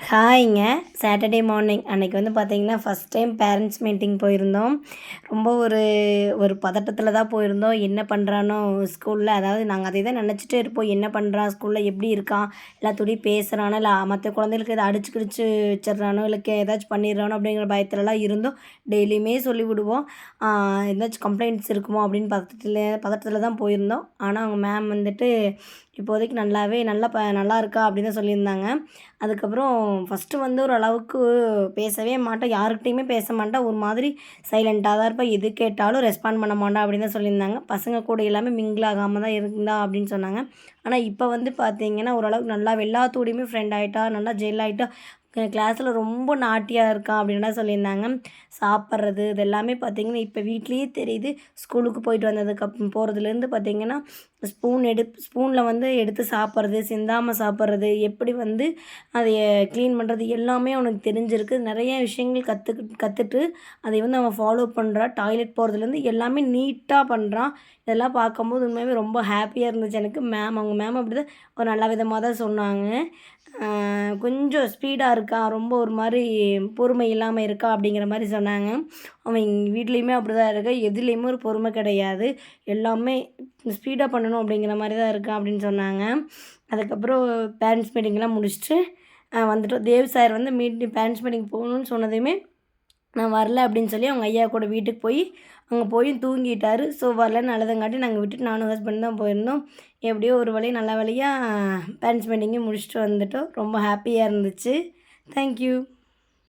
ஹாய்ங்க. Saturday morning அன்னைக்கு வந்து பார்த்தீங்கன்னா, ஃபஸ்ட் டைம் பேரண்ட்ஸ் மீட்டிங் போயிருந்தோம். ரொம்ப ஒரு ஒரு பதட்டத்தில தான் போயிருந்தோம். என்ன பண்ணுறானோ ஸ்கூல்ல, அதாவது நாங்க அதே தான் நெனச்சுட்டே இருப்போம். என்ன பண்ணுறான் ஸ்கூல்ல, எப்படி இருக்கான், எல்லாத்துக்கூடயும் பேசுறானா, இல்ல மத்த குழந்தைகளுக்கு எதா அடிச்சு கிடிச்சு வச்சுடுறானோ, இல்ல ஏதாச்சும் பண்ணிடுறானோ அப்படிங்கிற பயத்துலலாம் இருந்தோம். டெய்லியுமே சொல்லி விடுவோம். ஏதாச்சும் கம்ப்ளைண்ட்ஸ் இருக்குமோ அப்படின்னு பதட்டத்தில தான் போயிருந்தோம். ஆனா அவங்க மேம் வந்துட்டு, இப்போதைக்கு நல்லா இருக்கா அப்படின்னு தான் சொல்லியிருந்தாங்க. அதுக்கப்புறம் ஃபஸ்ட்டு வந்து ஓரளவுக்கு பேசவே மாட்டா. யார்கிட்டயுமே பேச மாட்டா. ஒரு மாதிரி சைலண்ட்டா தான் இருப்பா. எது கேட்டாலும் ரெஸ்பாண்ட் பண்ண மாட்டா அப்படின்னு தான் சொல்லியிருந்தாங்க. பசங்க கூட எல்லாமே மிங்கிள் ஆகாம தான் இருந்தா அப்படின்னு சொன்னாங்க. ஆனா இப்ப வந்து பார்த்தீங்கன்னா, ஓரளவுக்கு நல்லா எல்லாத்தோடையுமே ஃப்ரெண்ட் ஆயிட்டா. நல்லா ஜெல் ஆயிட்டா. கிளாஸ்ல ரொம்ப நாட்டியா இருக்கா அப்படின்லாம் சொல்லியிருந்தாங்க. சாப்பிட்றது இது எல்லாமே பார்த்தீங்கன்னா, இப்ப வீட்லயே தெரியுது. ஸ்கூலுக்கு போயிட்டு போறதுலேருந்து பார்த்தீங்கன்னா, ஸ்பூன்ல வந்து எடுத்து சாப்பிட்றது, சிந்தாம சாப்பிட்றது, எப்படி வந்து அதைய க்ளீன் பண்ணுறது எல்லாமே அவனுக்கு தெரிஞ்சிருக்கு. நெறைய விஷயங்கள் கத்துட்டு அதை வந்து அவன் ஃபாலோ பண்றான். டாய்லெட் போறதுலேருந்து எல்லாமே நீட்டா பண்றான். இதெல்லாம் பார்க்கும்போது உண்மையாவே ரொம்ப ஹேப்பியா இருந்துச்சு எனக்கு. அவங்க மேம் அப்படிதான் ஒரு நல்ல விதமா தான் சொன்னாங்க. கொஞ்சம் ஸ்பீடா இருக்கான். ரொம்ப ஒரு மாரி பொறுமை இல்லாம இருக்கா அப்படிங்கிற மாரி சொன்னாங்க. அவன் வீட்லயுமே அப்படிதான் இருக்கான். எதுலயுமே ஒரு பொறுமை கிடையாது. எல்லாமே ஸ்பீடா பண்ணணும் அப்படிங்கிற மாரி தான் இருக்கான் அப்படின்னு சொன்னாங்க. அதுக்கப்புறம் பேரண்ட்ஸ் மீட்டிங்லாம் முடிச்சுட்டு வந்துட்டோம். தேவ் சார் வந்து பேரண்ட்ஸ் மீட்டிங் போகணும்னு சொன்னதுமே, நான் வரல அப்படின்னு சொல்லி அவங்க ஐயா கூட வீட்டுக்கு அங்கே போய் தூங்கிட்டாரு. ஸோ வரலன்னு அழுதங்காட்டி நாங்கள் விட்டுட்டு நானும் ஹஸ்பண்ட் தான் போயிருந்தோம். எப்படியோ ஒரு வழி நல்ல வழியா பேரண்ட்ஸ் மீட்டிங்கும் முடிச்சுட்டு வந்துட்டோம். ரொம்ப ஹாப்பியா இருந்துச்சு. Thank you.